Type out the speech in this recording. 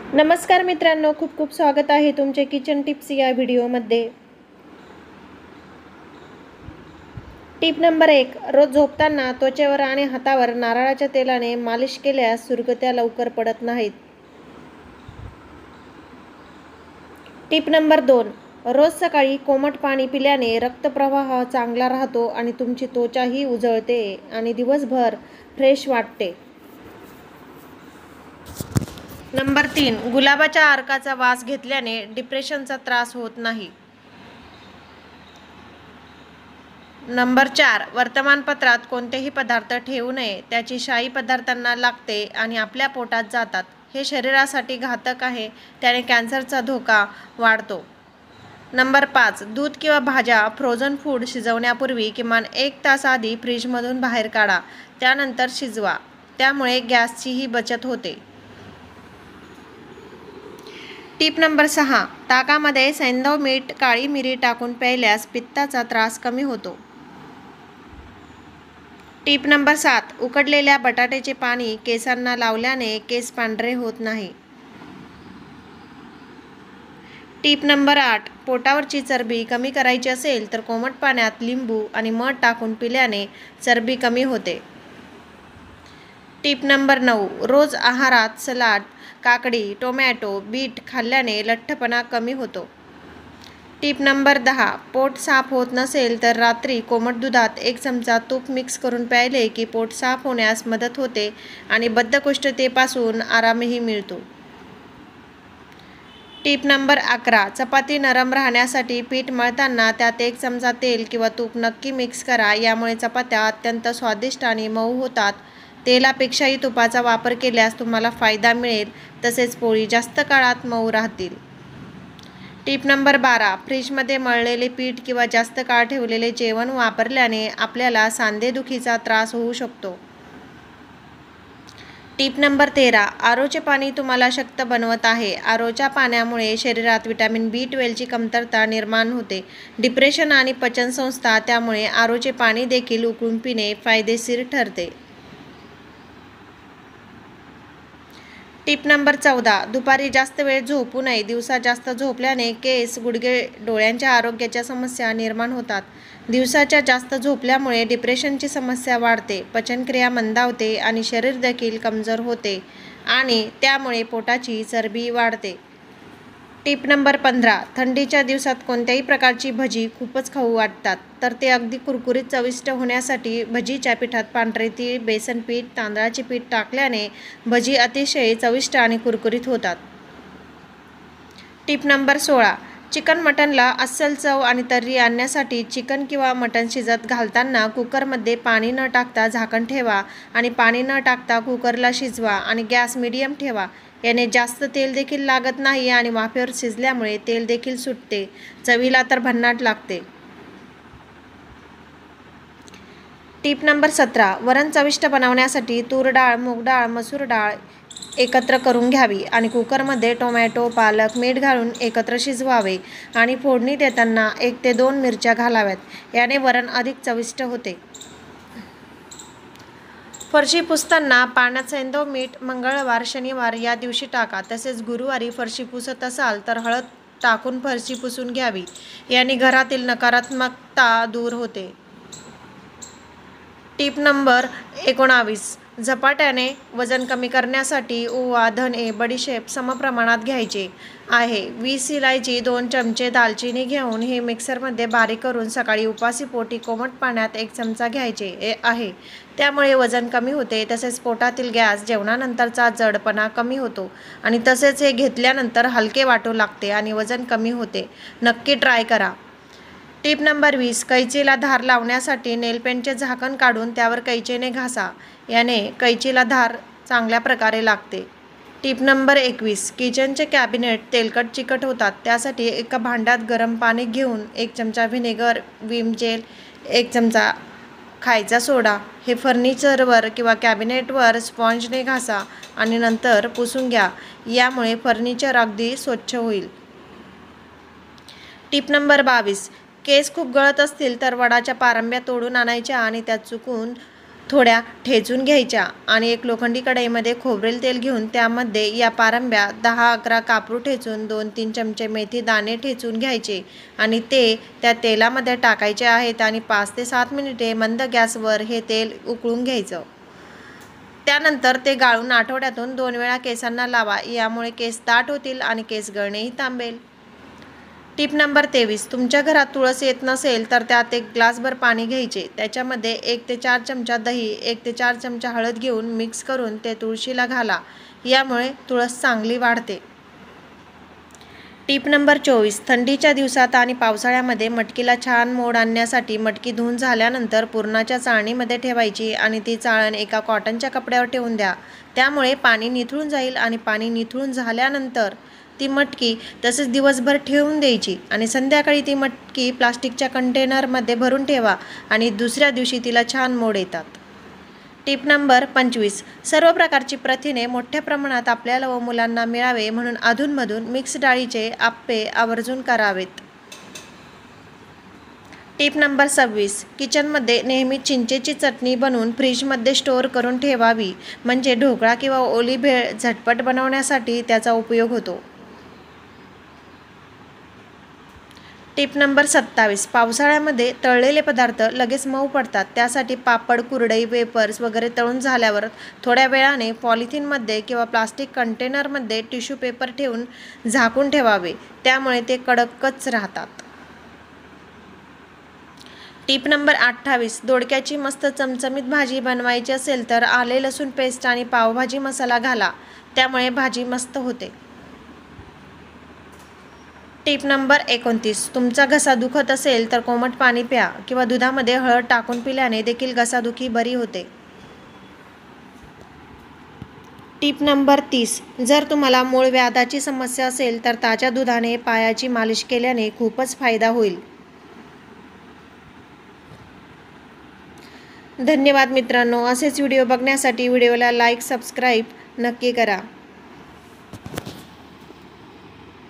नमस्कार मित्रांनो, खूप खूप स्वागत आहे तुमचे किचन टिप्स या व्हिडिओमध्ये। टिप नंबर 1, रोज झोपताना त्वचेवर आणि हातावर नारळाच्या तेलाने मालिश केल्यास सुरकुत्या लवकर पडत नाहीत। टिप नंबर 2, रोज सकाळी कोमट पाणी पिल्याने रक्तप्रवाह चांगला राहतो आणि तुमची त्वचाही उजळते आणि दिवसभर फ्रेश वाटते। नंबर 3, गुलाबाच्या अर्काचा वास घेतल्याने डिप्रेशनचा त्रास होत नाही। नंबर 4, वर्तमानपत्रात कोणतेही पदार्थ ठेवू नये, त्याची शाई पदार्थांना लागते आणि आपल्या पोटात जातात, हे शरीरासाठी घातक आहे, त्याने कॅन्सरचा धोका वाढतो। नंबर 5, दूध किंवा भाज्या फ्रोझन फूड शिजवण्यापूर्वी किमान 1 तास आधी फ्रीजमधून बाहेर काढा, त्यानंतर शिजवा, त्यामुळे गॅसचीही बचत होते। टिप नंबर 6, ताकामध्ये सैंधव मीठ, काळी मिरी टाकून प्यायल्यास पित्ताचा त्रास कमी होतो। टिप नंबर 7, उकडलेल्या बटाट्याचे पाणी केसांना लावल्याने केस पांढरे होत नाही। टिप नंबर 8, पोटावरची चरबी कमी करायची असेल तर कोमट पाण्यात लिंबू आणि मध टाकून पिल्याने चरबी कमी होते। टिप नंबर 9, रोज आहारात सलाड, काकडी, टोमॅटो, बीट खाल्ल्याने लठ्ठपणा कमी होतो। टिप नंबर 10, पोट साफ होत नसेल तर रात्री कोमट दुधात 1 चमचा तूप मिक्स करून प्यायले की पोट साफ होण्यास मदत होते आणि बद्धकोष्ठतेपासून आरामही मिळतो। टिप नंबर 11, चपाती नरम राहण्यासाठी पीठ मळताना त्यात 1 चमचा तेल किंवा तूप नक्की मिक्स करा, यामुळे चपात्या अत्यंत स्वादिष्ट आणि मऊ होतात। तेलापेक्षाही तुपाचा वापर केल्यास तुम्हाला फायदा मिळेल, तसेच पोळी जास्त काळात मऊ राहतील। टिप नंबर 12, फ्रीजमध्ये मळलेले पीठ किंवा जास्त काळ ठेवलेले जेवण वापरल्याने आपल्याला सांधेदुखीचा त्रास होऊ शकतो। टिप नंबर 13, आरोचे पाणी तुम्हाला शक्त बनवत आहे। आरोच्या पाण्यामुळे शरीरात व्हिटॅमिन B12ची कमतरता निर्माण होते, डिप्रेशन आणि पचनसंस्था, त्यामुळे आरोचे पाणी देखील उकळून पिणे फायदेशीर ठरते। टिप नंबर 14, दुपारी जास्त वेळ झोपू नये। दिवसा जास्त झोपल्याने केस, गुडघे, डोळ्यांच्या आरोग्याच्या समस्या निर्माण होतात। दिवसाच्या जास्त झोपल्यामुळे डिप्रेशनची समस्या वाढते, पचनक्रिया मंदावते आणि शरीर देखील कमजोर होते आणि त्यामुळे पोटाची चरबी वाढते। टिप नंबर 15, थंडीच्या दिवसात कोणत्याही प्रकारची भजी खूपच खाऊ वाटतात, तर ते अगदी कुरकुरीत चविष्ट होण्यासाठी भजीच्या पिठात पांढरे तीळ, बेसन पीठ, तांदळाचे पीठ टाकल्याने भजी अतिशय चविष्ट आणि कुरकुरीत होतात। टिप नंबर 16, चिकन मटनला अस्सल चव आणि तर्री आणण्यासाठी चिकन किंवा मटण शिजत घालताना कुकरमध्ये पाणी न टाकता झाकण ठेवा आणि पाणी न टाकता कुकरला शिजवा आणि गॅस मीडियम ठेवा, याने जास्त तेल देखील लागत नाही आणि वाफेवर शिजल्यामुळे तेल देखील सुटते, चवीला तर भन्नाट लागते। टिप नंबर 17, वरण चविष्ट बनवण्यासाठी तूर डाळ, मूग डाळ, मसूर डाळ एकत्र करून घ्यावी आणि कुकरमध्ये टोमॅटो, पालक, मीठ घालून एकत्र शिजवावे आणि फोडणी देताना 1 ते 2 मिरच्या घालाव्यात, याने वरण अधिक चविष्ट होते। फरशी पुसताना पाण्यात सैंधव मीठ मंगळवार, शनिवार या दिवशी टाका, तसेच गुरुवारी फरशी पुसत असाल तर हळद टाकून फरशी पुसून घ्यावी, याने घरातील नकारात्मकता दूर होते। टिप नंबर 19, झपाट्याने वजन कमी करण्यासाठी ओवा, धने, बडीशेप समप्रमाणात घ्यायचे आहे। 20 इलायची, 2 चमचे दालचिनी घेऊन हे मिक्सरमध्ये बारीक करून सकाळी उपाशी पोटी कोमट पाण्यात 1 चमचा घ्यायचे आहे, त्यामुळे वजन कमी होते, तसेच पोटातील गॅस, जेवणानंतरचा जडपणा कमी होतो आणि तसेच हे घेतल्यानंतर हलके वाटू लागते आणि वजन कमी होते, नक्की ट्राय करा। टिप नंबर 20, कैचीला धार लावण्यासाठी नेलपेंटचे झाकण काढून त्यावर कैचीने घासा, याने कैचीला धार चांगल्या प्रकारे लागते। टिप नंबर 21, किचनचे कॅबिनेट तेलकट चिकट होतात, त्यासाठी एका भांड्यात गरम पाणी घेऊन 1 चमचा व्हिनेगर, विम जेल, 1 चमचा खायचा सोडा हे फर्निचरवर किंवा कॅबिनेटवर स्पॉंजने घासा आणि नंतर पुसून घ्या, यामुळे फर्निचर अगदी स्वच्छ होईल। टिप नंबर 22, केस खूप गळत असतील तर वडाच्या पारंब्या तोडून आणायच्या आणि त्यात चुकून थोड्या ठेचून घ्यायच्या आणि एक लोखंडी कढईमध्ये खोबरेल तेल घेऊन त्यामध्ये या पारंब्या 10-11 कापूर ठेचून 2-3 चमचे मेथी दाणे ठेचून घ्यायचे आणि ते त्या तेलामध्ये टाकायचे आहेत आणि 5 ते 7 मिनिटे मंद गॅसवर हे तेल उकळून घ्यायचं. त्यानंतर ते गाळून आठवड्यातून 2 वेळा केसांना लावा. यामुळे केस दाट होतील आणि केस गळणेही थांबेल. Tip number 23. तुमच्या घरात तुळस येत नसेल तर त्यात 1 ग्लासभर पाणी घ्यायचे. त्याच्यामध्ये 1 ते 4 चमचा दही, 1 ते 4 चमचा हळद घेऊन मिक्स करून ते तुळशीला घाला. यामुळे तुळस चांगली वाढते. Tip number 24. थंडीच्या दिवसात आणि पावसाळ्यामध्ये मटकीला छान मोड आणण्यासाठी मटकी धुवून झाल्यानंतर पुरणाच्या चाळणीमध्ये ठेवायची आणि ती चाळण एका कॉटनच्या कपड्यावर ठेवून द्या. त्यामुळे पाणी निथळून जाईल आणि पाणी निथळून झाल्यानंतर ती मटकी तसेच दिवसभर ठेवून द्यायची आणि संध्याकाळी ती मटकी प्लास्टिकच्या कंटेनरमध्ये भरून ठेवा आणि दुसऱ्या दिवशी तिला छान मोड येतात. Tip number 25. सर्व प्रकारची प्रथिने मोठ्या प्रमाणात आपल्याला व मुलांना मिळावे म्हणून अधूनमधून मिक्स डाळीचे आप्पे आवर्जून करावेत. Tip number 26. किचनमध्ये नेहमी चिंचेची चटणी बनवून फ्रीजमध्ये स्टोअर करून ठेवावी. म्हणजे ढोकळा किंवा ओली भेळ झटपट बनवण्यासाठी त्याचा उपयोग होतो. Tip number 27. पावसाळ्यामध्ये तळलेले पदार्थ लगेच मऊ पडतात. त्यासाठी पापड, कुरडई, वेफर्स वगैरे तळून झाल्यावर थोड्या वेळाने पॉलिथिनमध्ये किंवा प्लास्टिक कंटेनरमध्ये टिश्यू पेपर ठेवून झाकून ठेवावे. त्यामुळे ते कडकच राहतात. Tip number 28. दोडक्याची मस्त चमचमीत भाजी बनवायची असेल तर आले लसूण पेस्ट आणि पावभाजी मसाला घाला. त्यामुळे भाजी मस्त होते. Tip number 29. तुमचा घसा दुखत असेल तर कोमट पाणी प्या किंवा दुधामध्ये हळद टाकून पिल्याने देखील घसादुखी बरी होते. Tip number 30. जर तुम्हाला मूळव्याधाची समस्या असेल तर ताज्या दुधाने पायाची मालिश केल्याने खूपच फायदा होईल. धन्यवाद मित्रांनो. असेच व्हिडिओ बघण्यासाठी व्हिडिओला लाईक, सबस्क्राईब नक्की करा.